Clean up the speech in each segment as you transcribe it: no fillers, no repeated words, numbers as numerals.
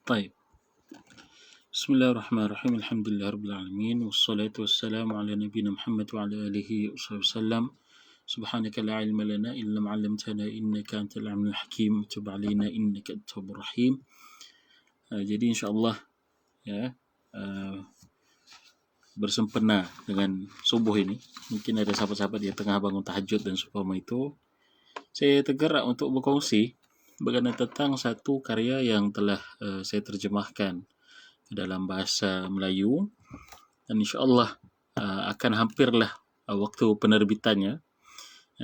طيب. بسم الله الرحمن الرحيم. الحمد لله رب العالمين والصلاة والسلام على نبينا محمد وعلى آله وصحبه وسلم. سبحانك لا علم لنا إلا ما علمتنا إنك أنت العليم الحكيم. تب علينا إنك أنت التواب الرحيم. Jadi insyaAllah ya, bersempena dengan subuh ini, mungkin ada sahabat-sahabat yang tengah bangun tahajud dan seumpama itu, saya tergerak untuk berkongsi berkenaan tentang satu karya yang telah saya terjemahkan dalam bahasa Melayu, dan insyaAllah akan hampirlah waktu penerbitannya.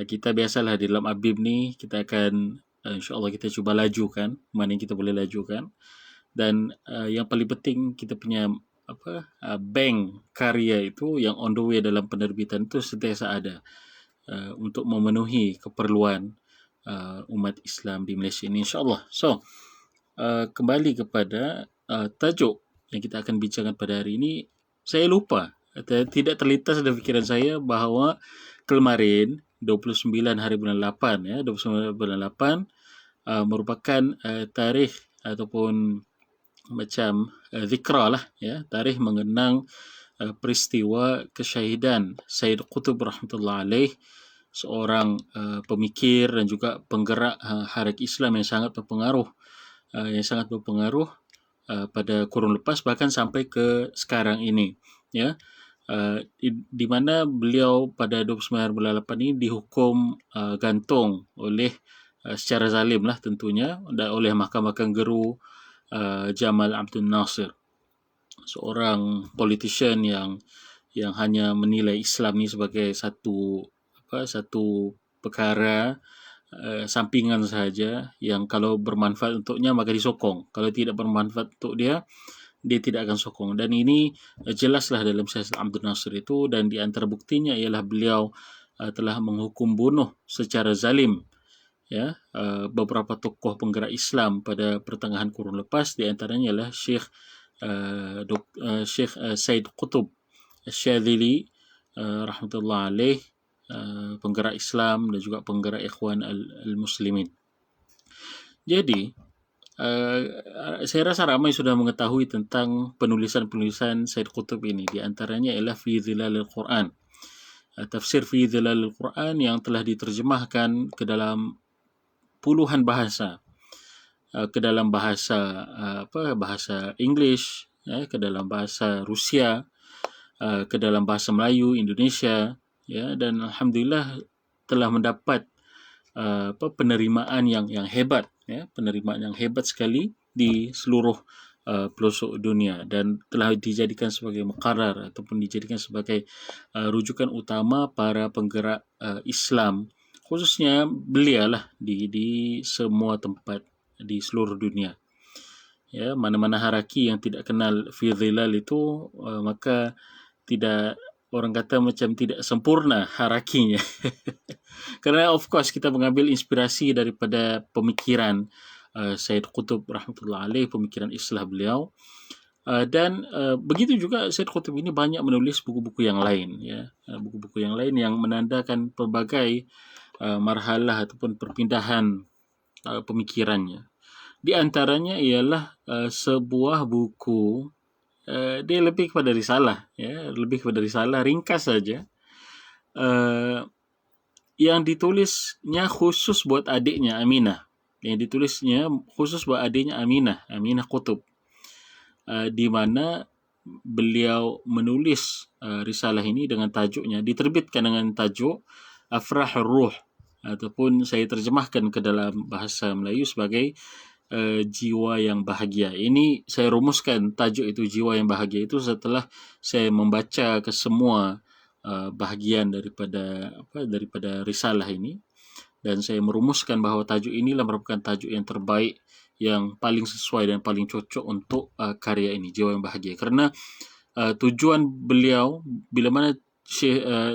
Kita biasalah di dalam Abib ni, kita akan insyaAllah kita cuba lajukan mana yang kita boleh lajukan, dan yang paling penting kita punya bank karya itu yang on the way dalam penerbitan itu sentiasa ada untuk memenuhi keperluan umat Islam di Malaysia ini insyaAllah. So kembali kepada tajuk yang kita akan bincangkan pada hari ini, saya lupa, tidak terlintas dalam fikiran saya bahawa kemarin 29 hari bulan 8 ya, 29 bulan 8 merupakan tarikh ataupun macam zikra lah ya, tarikh mengenang peristiwa kesyahidan Sayyid Qutb rahmatullah alaih, seorang pemikir dan juga penggerak harak Islam yang sangat berpengaruh pada kurun lepas bahkan sampai ke sekarang ini ya, di mana beliau pada 29 bulan 8 ini dihukum gantung oleh secara zalim lah tentunya oleh Mahkamah Kangaroo Jamal Abdul Nasir, seorang politician yang hanya menilai Islam ni sebagai satu perkara sampingan sahaja yang kalau bermanfaat untuknya maka disokong, kalau tidak bermanfaat untuk dia tidak akan sokong. Dan ini jelaslah dalam siasat Abdul Nasir itu, dan di antara buktinya ialah beliau telah menghukum bunuh secara zalim ya beberapa tokoh penggerak Islam pada pertengahan kurun lepas, di antaranya ialah Syekh Said Qutb Al-Syadzili rahmatullah alaih, penggerak Islam dan juga penggerak Ikhwan Al-Muslimin. Jadi saya rasa ramai sudah mengetahui tentang penulisan-penulisan Said Qutb ini. Di antaranya ialah Fi Zilalil Quran, tafsir Fi Zilalil Quran yang telah diterjemahkan ke dalam puluhan bahasa, ke dalam bahasa bahasa English ya, ke dalam bahasa Rusia, ke dalam bahasa Melayu, Indonesia ya, dan alhamdulillah telah mendapat penerimaan yang hebat ya, penerimaan yang hebat sekali di seluruh pelosok dunia, dan telah dijadikan sebagai maqarar ataupun dijadikan sebagai rujukan utama para penggerak Islam, khususnya beliau lah di semua tempat di seluruh dunia ya. Mana-mana haraki yang tidak kenal fi dhilal itu maka tidak, orang kata macam tidak sempurna harakinya. Kerana of course kita mengambil inspirasi daripada pemikiran Said Qutb rahmatullah alaih, pemikiran islah beliau, dan begitu juga Said Qutb ini banyak menulis buku-buku yang lain ya, buku-buku yang lain yang menandakan pelbagai marhalah ataupun perpindahan pemikirannya. Di antaranya ialah sebuah buku, dia lebih kepada risalah ya, lebih kepada risalah ringkas saja, yang ditulisnya khusus buat adiknya Aminah, Aminah Qutb, di mana beliau menulis risalah ini dengan tajuknya, diterbitkan dengan tajuk Afrahur Ruh, ataupun saya terjemahkan ke dalam bahasa Melayu sebagai jiwa yang bahagia. Ini saya rumuskan tajuk itu, jiwa yang bahagia itu, setelah saya membaca ke semua bahagian daripada risalah ini, dan saya merumuskan bahawa tajuk inilah merupakan tajuk yang terbaik, yang paling sesuai dan paling cocok untuk karya ini, jiwa yang bahagia. Kerana tujuan beliau bila mana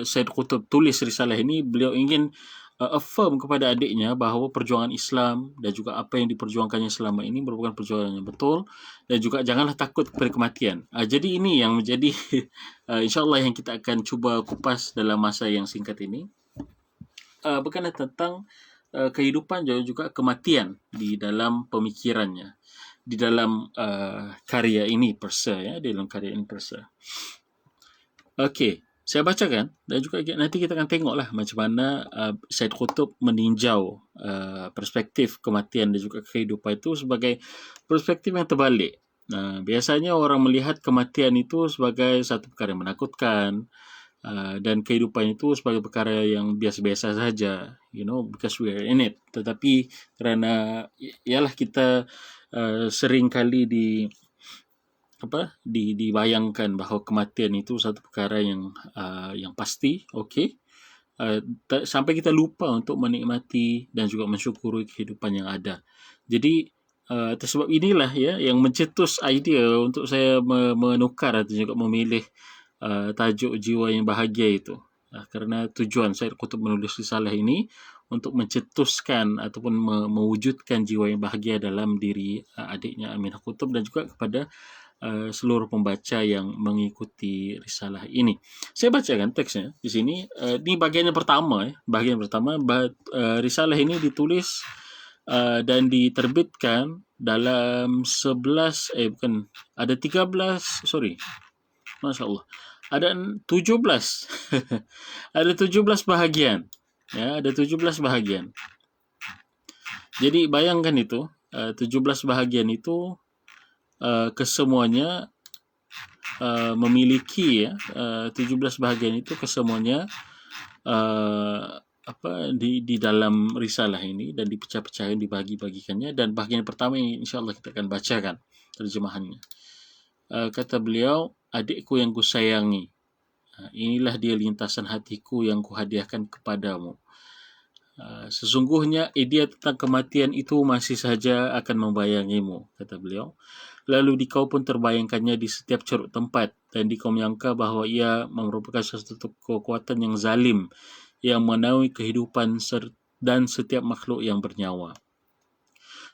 Said Qutb tulis risalah ini, beliau ingin affirm kepada adiknya bahawa perjuangan Islam dan juga apa yang diperjuangkannya selama ini merupakan perjuangan yang betul, dan juga janganlah takut kepada kematian. Jadi ini yang menjadi insyaAllah yang kita akan cuba kupas dalam masa yang singkat ini, berkenaan tentang kehidupan dan juga kematian di dalam pemikirannya, di dalam karya ini per se, ya, di dalam karya ini per se. Okey, saya bacakan dan juga nanti kita akan tengoklah macam mana Syed Qutb meninjau perspektif kematian dan juga kehidupan itu sebagai perspektif yang terbalik. Biasanya orang melihat kematian itu sebagai satu perkara yang menakutkan, dan kehidupan itu sebagai perkara yang biasa-biasa saja, because we are in it. Tetapi kerana ialah kita sering kali dibayangkan bahawa kematian itu satu perkara yang pasti, okey. Sampai kita lupa untuk menikmati dan juga mensyukuri kehidupan yang ada. Jadi atas sebab inilah ya yang mencetus idea untuk saya menukar atau juga memilih tajuk Jiwa yang Bahagia itu. Kerana tujuan saya Qutb menulis risalah ini untuk mencetuskan ataupun mewujudkan jiwa yang bahagia dalam diri adiknya Aminah Qutb dan juga kepada seluruh pembaca yang mengikuti risalah ini. Saya bacakan teksnya di sini. Ini bahagian yang pertama. Risalah ini ditulis dan diterbitkan dalam 13 ada 17 ada 17 bahagian. Ya, ada 17 bahagian. Jadi bayangkan itu, 17 bahagian itu kesemuanya memiliki 17 bahagian itu kesemuanya di dalam risalah ini dan dipecah-pecahkan, dibagi-bagikannya, dan bahagian pertama yang insya-Allah kita akan bacakan terjemahannya. Kata beliau, adikku yang kusayangi, inilah dia lintasan hatiku yang kuhadiahkan kepadamu. Sesungguhnya idea tentang kematian itu masih saja akan membayangimu, kata beliau. Lalu dikau pun terbayangkannya di setiap ceruk tempat, dan dikau menyangka bahawa ia merupakan sesuatu kekuatan yang zalim yang menaungi kehidupan dan setiap makhluk yang bernyawa.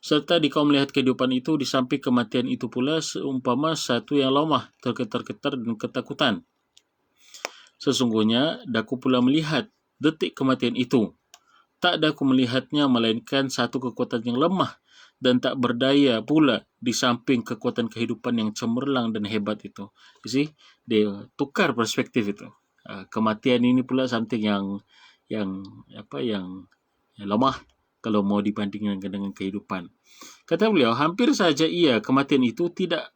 Serta dikau melihat kehidupan itu di samping kematian itu pula seumpama satu yang lemah, tergetar-getar dan ketakutan. Sesungguhnya daku pula melihat detik kematian itu. Tak daku melihatnya melainkan satu kekuatan yang lemah dan tak berdaya pula di samping kekuatan kehidupan yang cemerlang dan hebat itu. You see, dia tukar perspektif itu. Kematian ini pula something yang lemah kalau mau dibandingkan dengan kehidupan. Kata beliau, hampir saja kematian itu tidak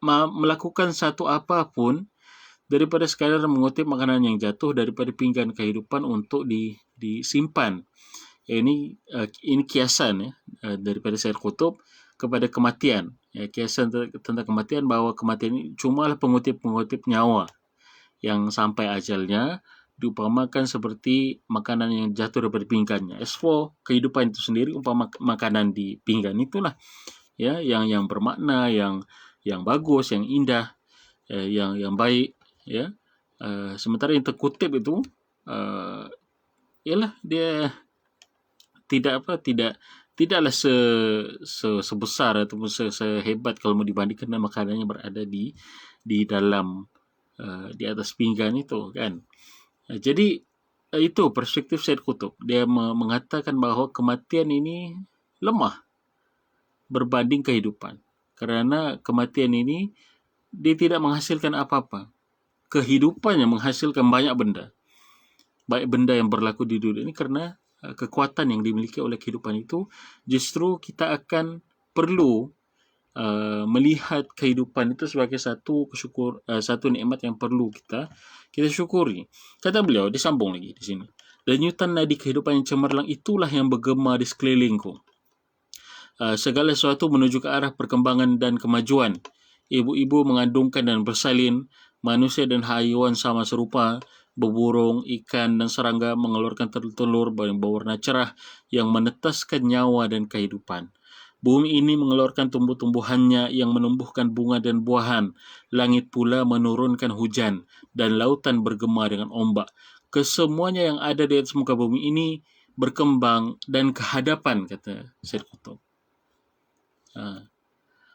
melakukan satu apapun daripada sekadar mengutip makanan yang jatuh daripada pinggan kehidupan untuk disimpan. Ini kiasan daripada Syed Qutb kepada kematian. Kiasan tentang kematian bahawa kematian ini cumalah pengutip-pengutip nyawa yang sampai ajalnya diumpamakan seperti makanan yang jatuh daripada pinggannya. As for kehidupan itu sendiri, umpama makanan di pinggan itulah ya yang bermakna, yang bagus, yang indah, yang baik, ya. Sementara yang terkutip itu ialah dia tidaklah sebesar ataupun sehebat kalau mau dibandingkan dengan makanan yang berada di dalam di atas pinggan itu, kan. Jadi itu perspektif Syed Qutb. Dia mengatakan bahawa kematian ini lemah berbanding kehidupan. Kerana kematian ini dia tidak menghasilkan apa-apa. Kehidupan yang menghasilkan banyak benda. Baik benda yang berlaku di dunia ini, kerana kekuatan yang dimiliki oleh kehidupan itu, justru kita akan perlu melihat kehidupan itu sebagai satu nikmat yang perlu kita syukuri. Kata beliau, disambung lagi di sini. Denyutan nadi kehidupan yang cemerlang itulah yang bergema di sekelilingku. Segala sesuatu menuju ke arah perkembangan dan kemajuan. Ibu-ibu mengandungkan dan bersalin, manusia dan haiwan sama serupa, beburung, ikan dan serangga mengeluarkan telur-telur berwarna cerah yang menetaskan nyawa dan kehidupan. Bumi ini mengeluarkan tumbuh-tumbuhannya yang menumbuhkan bunga dan buahan. Langit pula menurunkan hujan dan lautan bergema dengan ombak. Kesemuanya yang ada di atas muka bumi ini berkembang dan kehadapan, kata Syed Qutb.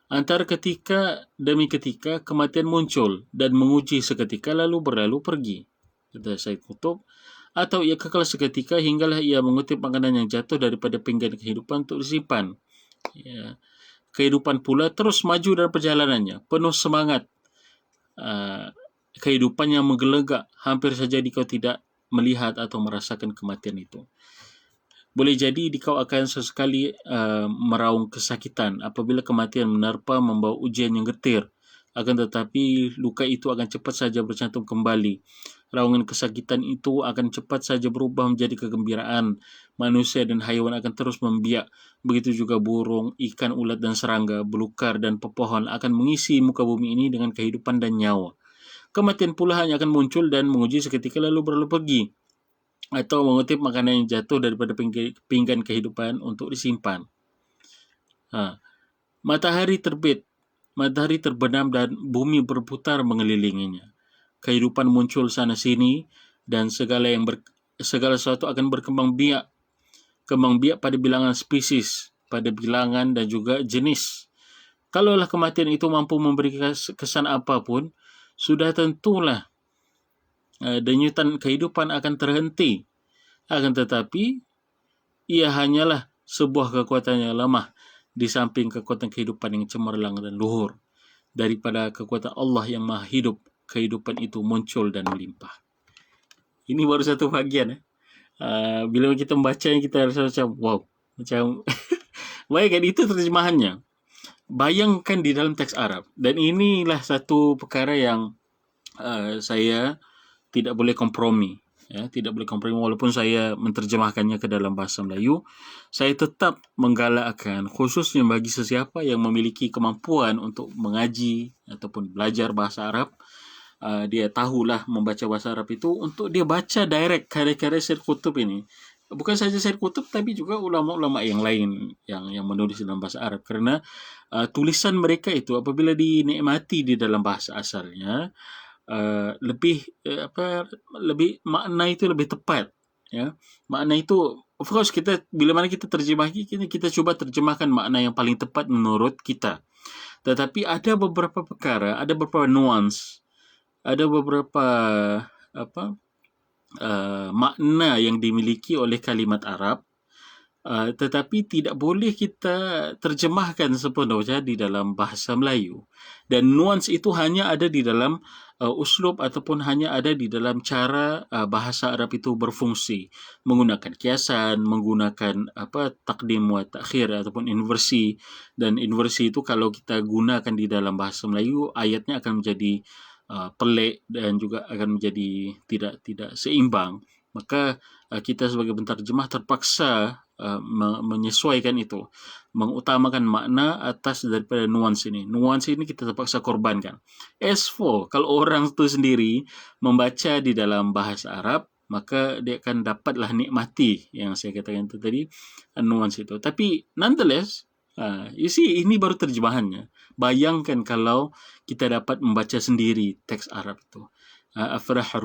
Antara ketika demi ketika kematian muncul dan menguji seketika lalu berlalu pergi. Kata Syed Qutb, atau ia kekal seketika hinggalah ia mengutip makanan yang jatuh daripada pinggan kehidupan untuk disimpan. Ya. Kehidupan pula terus maju dalam perjalanannya, penuh semangat. Kehidupan yang menggelegak, hampir saja dikau tidak melihat atau merasakan kematian itu. Boleh jadi dikau akan sesekali meraung kesakitan apabila kematian menerpa membawa ujian yang getir. Akan tetapi luka itu akan cepat saja bercantum kembali. Raungan kesakitan itu akan cepat saja berubah menjadi kegembiraan. Manusia dan haiwan akan terus membiak. Begitu juga burung, ikan, ulat dan serangga, belukar dan pepohon akan mengisi muka bumi ini dengan kehidupan dan nyawa. Kematian pula hanya akan muncul dan menguji seketika lalu berlalu pergi, atau mengutip makanan yang jatuh daripada pinggan kehidupan untuk disimpan. Matahari terbit, matahari terbenam dan bumi berputar mengelilinginya. Kehidupan muncul sana sini dan segala sesuatu akan berkembang biak. Kembang biak pada bilangan spesies, pada bilangan dan juga jenis. Kalaulah kematian itu mampu memberi kesan apapun, sudah tentulah denyutan kehidupan akan terhenti. Akan tetapi, ia hanyalah sebuah kekuatan yang lemah di samping kekuatan kehidupan yang cemerlang dan luhur. Daripada kekuatan Allah yang maha hidup, kehidupan itu muncul dan melimpah. Ini baru satu bagian. Bila kita membacanya, kita rasa macam, wow. Macam, bayangkan itu terjemahannya. Bayangkan di dalam teks Arab. Dan inilah satu perkara yang saya tidak boleh kompromi. Ya, tidak boleh kompromi walaupun saya menterjemahkannya ke dalam bahasa Melayu, saya tetap menggalakkan khususnya bagi sesiapa yang memiliki kemampuan untuk mengaji ataupun belajar bahasa Arab, dia tahulah membaca bahasa Arab itu, untuk dia baca direct karya-karya Syed Qutb ini. Bukan saja Syed Qutb tapi juga ulama-ulama yang lain yang menulis dalam bahasa Arab, kerana tulisan mereka itu apabila dinikmati di dalam bahasa asalnya, lebih makna itu lebih tepat, ya. Makna itu, of course, kita bila mana kita terjemah, kita cuba terjemahkan makna yang paling tepat menurut kita. Tetapi ada beberapa perkara, ada beberapa nuance, ada beberapa makna yang dimiliki oleh kalimat Arab, tetapi tidak boleh kita terjemahkan sepenuhnya di dalam bahasa Melayu. Dan nuans itu hanya ada di dalam uslub ataupun hanya ada di dalam cara bahasa Arab itu berfungsi, menggunakan kiasan, menggunakan takdim wa takhir ataupun inversi. Dan inversi itu kalau kita gunakan di dalam bahasa Melayu, ayatnya akan menjadi pelik dan juga akan menjadi tidak seimbang. Maka kita sebagai penterjemah terpaksa menyesuaikan itu, mengutamakan makna atas daripada nuans ini. Nuans ini kita terpaksa korbankan. As for kalau orang itu sendiri membaca di dalam bahasa Arab, maka dia akan dapatlah nikmati yang saya katakan itu tadi, nuans itu. Tapi nonetheless, you see, ini baru terjemahannya. Bayangkan kalau kita dapat membaca sendiri teks Arab itu. Afrah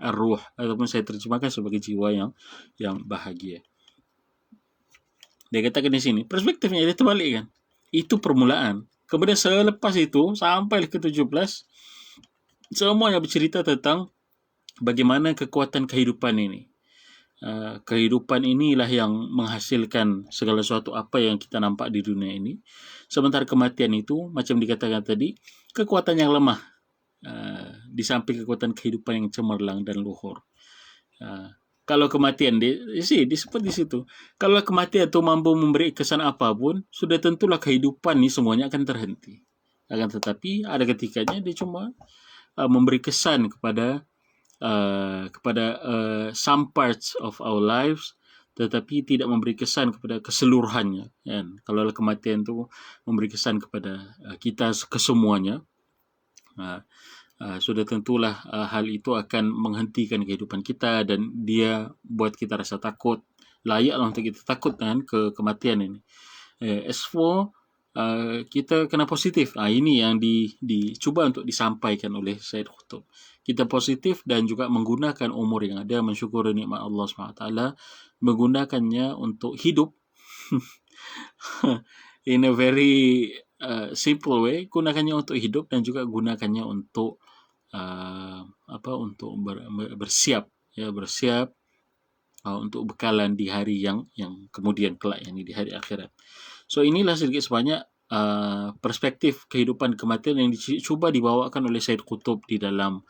ar-ruh, ataupun saya terjemahkan sebagai jiwa yang bahagia. Dia katakan di sini, perspektifnya dia terbalik kan. Itu permulaan. Kemudian selepas itu, sampai ke 17, semuanya bercerita tentang bagaimana kekuatan kehidupan ini. Kehidupan inilah yang menghasilkan segala sesuatu apa yang kita nampak di dunia ini. Sementara kematian itu, macam dikatakan tadi, kekuatan yang lemah, di samping kekuatan kehidupan yang cemerlang dan luhur. Kalau kematian disebut di situ. Kalau kematian itu mampu memberi kesan apapun, sudah tentulah kehidupan ini semuanya akan terhenti. Akan tetapi ada ketikanya dia cuma memberi kesan kepada some parts of our lives, tetapi tidak memberi kesan kepada keseluruhannya. Kan? Kalau kematian itu memberi kesan kepada kita kesemuanya, sudah tentulah hal itu akan menghentikan kehidupan kita dan dia buat kita rasa takut. Layaklah untuk kita takut kan ke kematian ini. As for kita kena positif. Ini yang dicuba untuk disampaikan oleh Syed Qutb. Kita positif dan juga menggunakan umur yang ada, mensyukuri nikmat Allah SWT, menggunakannya untuk hidup in a very simple way. Gunakannya untuk hidup dan juga gunakannya untuk untuk bersiap ya, bersiap untuk bekalan di hari yang kemudian kelak, yang di hari akhirat. So inilah sedikit sebanyak perspektif kehidupan kematian yang dicuba dibawakan oleh Said Qutb di dalam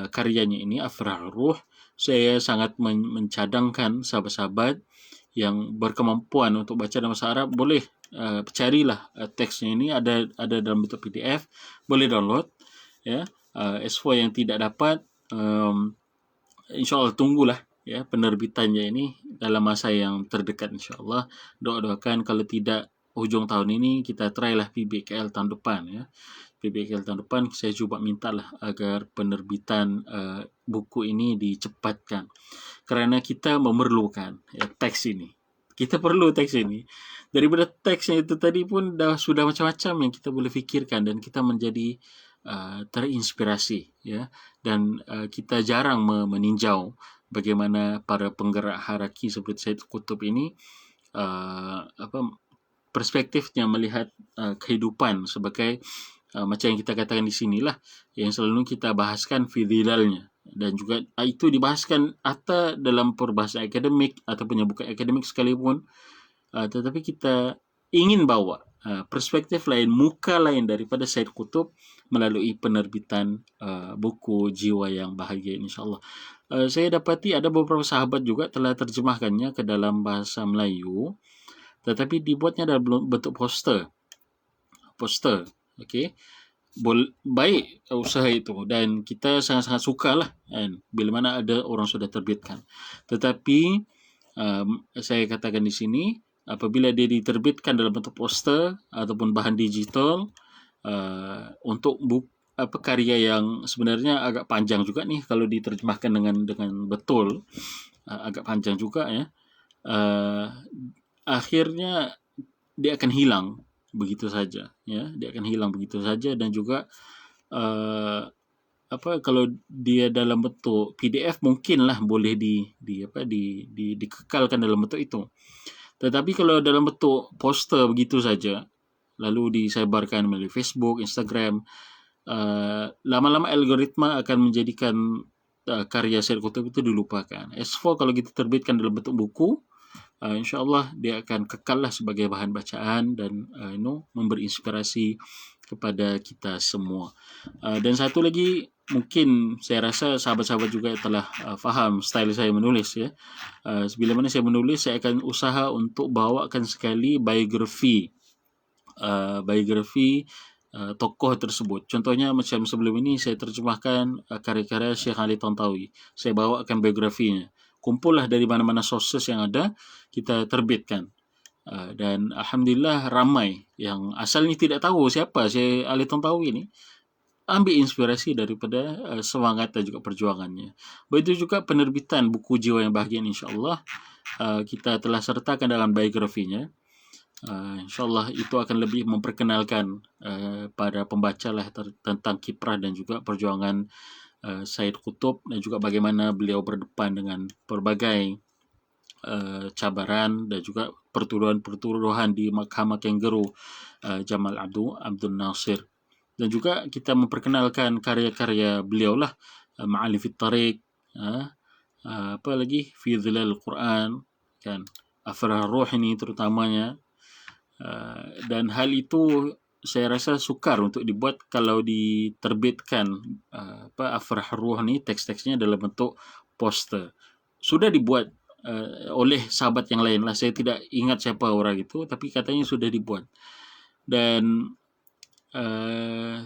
karyanya ini, Afrah Ruh. Saya sangat mencadangkan sahabat-sahabat yang berkemampuan untuk baca dalam bahasa Arab, boleh carilah teksnya ini, ada dalam bentuk PDF, boleh download ya. S4 yang tidak dapat, InsyaAllah tunggulah ya penerbitannya ini dalam masa yang terdekat, insyaAllah. Doa-doakan kalau tidak hujung tahun ini, kita try lah PBKL tahun depan ya. PBKL tahun depan saya cuba mintalah agar penerbitan buku ini dicepatkan, kerana kita memerlukan ya, teks ini. Kita perlu teks ini. Daripada teksnya itu tadi pun sudah macam-macam yang kita boleh fikirkan, dan kita menjadi terinspirasi ya. Dan kita jarang meninjau bagaimana para penggerak haraki seperti Said Qutb ini perspektifnya melihat kehidupan sebagai macam yang kita katakan di sinilah, yang selalu kita bahaskan fi dhilalnya, dan juga itu dibahaskan atau dalam perbahasan akademik atau bukan akademik sekalipun, tetapi kita ingin bawa perspektif lain, muka lain daripada Said Qutb melalui penerbitan buku Jiwa yang Bahagia, insyaAllah. Saya dapati ada beberapa sahabat juga telah terjemahkannya ke dalam bahasa Melayu, tetapi dibuatnya dalam bentuk poster. Okey. Baik usaha itu, dan kita sangat-sangat sukalah kan, bila mana ada orang sudah terbitkan. Tetapi saya katakan di sini, apabila dia diterbitkan dalam bentuk poster ataupun bahan digital, untuk karya yang sebenarnya agak panjang juga nih kalau diterjemahkan dengan betul, agak panjang juga ya, akhirnya dia akan hilang begitu saja ya, dan juga kalau dia dalam bentuk PDF mungkinlah boleh dikekalkan dalam bentuk itu. Tetapi kalau dalam bentuk poster begitu saja lalu disebarkan melalui Facebook, Instagram, lama-lama algoritma akan menjadikan karya Said Qutb itu dilupakan. S4 kalau kita terbitkan dalam bentuk buku, insyaAllah dia akan kekallah sebagai bahan bacaan dan memberi inspirasi kepada kita semua. Dan satu lagi, mungkin saya rasa sahabat-sahabat juga telah faham style saya menulis ya. Bila mana saya menulis, saya akan usaha untuk bawakan sekali biografi tokoh tersebut. Contohnya macam sebelum ini saya terjemahkan karya-karya Syekh Ali Tantawi. Saya bawakan biografinya. Kumpullah dari mana-mana sources yang ada, kita terbitkan. Dan alhamdulillah ramai yang asalnya tidak tahu siapa Syekh Ali Tantawi ini, ambil inspirasi daripada semangat dan juga perjuangannya. Begitu juga penerbitan buku Jiwa yang Bahagia, insyaAllah kita telah sertakan dalam biografinya. InsyaAllah itu akan lebih memperkenalkan pada pembaca lah tentang kiprah dan juga perjuangan Said Qutb, dan juga bagaimana beliau berdepan dengan berbagai cabaran dan juga pertuduhan di Mahkamah Kangaroo Jamal Abdul Nasir. Dan juga kita memperkenalkan karya-karya beliau lah, Ma'alim Fit Tariq, apa lagi, Fi Dhilal Quran kan, Afrah Ruh ini terutamanya. Dan hal itu saya rasa sukar untuk dibuat kalau diterbitkan Afrah Ruh ni, teks-teksnya dalam bentuk poster. Sudah dibuat oleh sahabat yang lain lah, saya tidak ingat siapa orang itu, tapi katanya sudah dibuat. Dan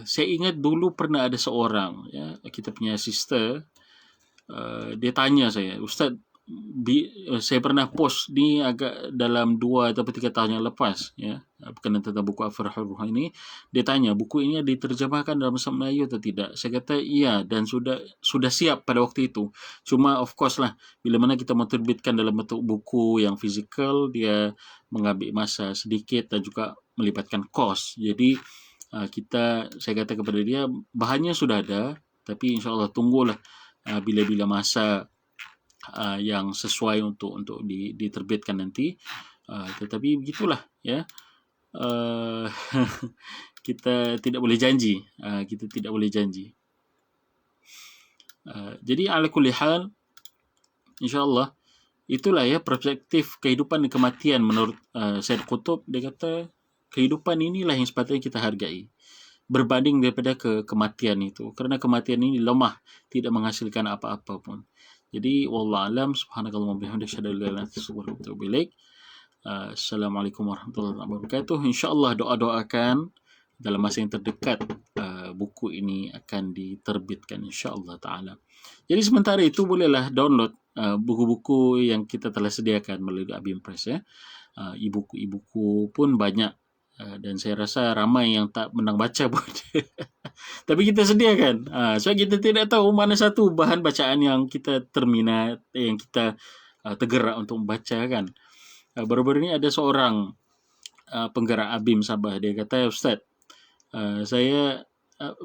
saya ingat dulu pernah ada seorang ya, kita punya sister, dia tanya saya, Ustaz, saya pernah post ni agak dalam 2 atau 3 tahun yang lepas ya, berkenaan tentang buku Afrah Ruh ini. Dia tanya, buku ini diterjemahkan dalam bahasa Melayu atau tidak? Saya kata iya, dan sudah siap pada waktu itu. Cuma of course lah, bila mana kita mau terbitkan dalam bentuk buku yang fizikal, dia mengambil masa sedikit dan juga melibatkan kos. Jadi saya kata kepada dia, bahannya sudah ada, tapi insyaAllah tunggulah bila-bila masa yang sesuai untuk diterbitkan nanti. Tetapi begitulah ya, kita tidak boleh janji. Jadi ala kulli hal, InsyaAllah. Itulah ya perspektif kehidupan dan kematian menurut Syed Qutb. Dia kata kehidupan inilah yang sepatutnya kita hargai berbanding daripada kematian itu, kerana kematian ini lemah, tidak menghasilkan apa-apa pun. Jadi wallahu alam, subhanakallahumma bihamdika asyhadu an la ilaha illa anta astaghfiruka wa atubu ilaik. Assalamualaikum warahmatullahi wabarakatuh. InsyaAllah doa-doakan dalam masa yang terdekat buku ini akan diterbitkan insyaAllah ta'ala. Jadi sementara itu bolehlah download buku-buku yang kita telah sediakan melalui Abim Press ya. E-buku pun banyak dan saya rasa ramai yang tak menang baca pun. Tapi kita sediakan. Sebab kita tidak tahu mana satu bahan bacaan yang kita terminat, yang kita tergerak untuk membaca kan. Baru-baru ini ada seorang penggerak Abim Sabah. Dia kata, Ustaz, saya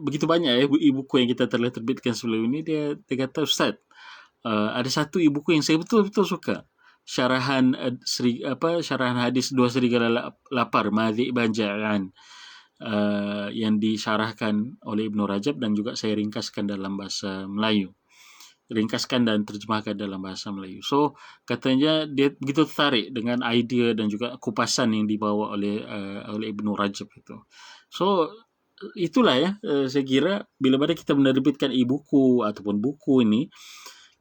begitu banyak ya e-buku yang kita telah terbitkan sebelum ini. Dia kata, Ustaz, ada satu e-buku yang saya betul-betul suka. Syarahan syarahan hadis Dua Serigala Lapar, Madhi Banjaan, yang disyarahkan oleh Ibnu Rajab dan juga saya ringkaskan dalam bahasa Melayu. Ringkaskan dan terjemahkan dalam bahasa Melayu. So, katanya dia begitu tertarik dengan idea dan juga kupasan yang dibawa oleh Ibnu Rajab itu. So, itulah ya, saya kira bila mana kita menerbitkan e-buku ataupun buku ini,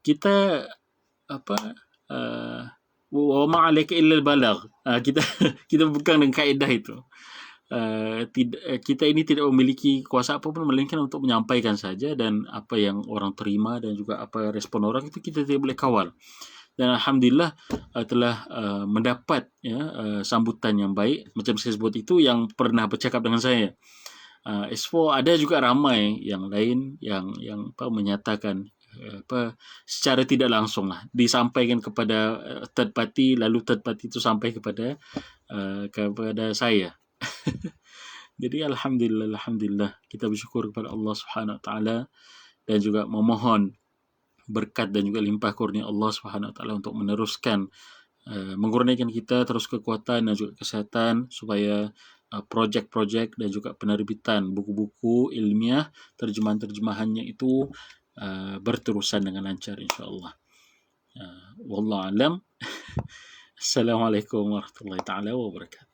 kita wa ma'alaika illa al-balagh. Kita pegang dengan kaedah itu. Kita ini tidak memiliki kuasa apapun melainkan untuk menyampaikan saja, dan apa yang orang terima dan juga apa respon orang itu kita tidak boleh kawal. Dan alhamdulillah telah mendapat sambutan yang baik macam saya sebut itu yang pernah bercakap dengan saya. S4 ada juga ramai yang lain yang menyatakan secara tidak langsung lah disampaikan kepada third party, lalu third party itu sampai kepada saya. Jadi alhamdulillah kita bersyukur kepada Allah Subhanahu Wa Taala dan juga memohon berkat dan juga limpah kurnia Allah Subhanahu Wa Taala untuk meneruskan mengurniakan kita terus kekuatan dan juga kesihatan supaya projek-projek dan juga penerbitan buku-buku ilmiah terjemahan-terjemahannya itu berterusan dengan lancar insyaAllah. Wallahu alam. Assalamualaikum warahmatullahi taala wabarakatuh.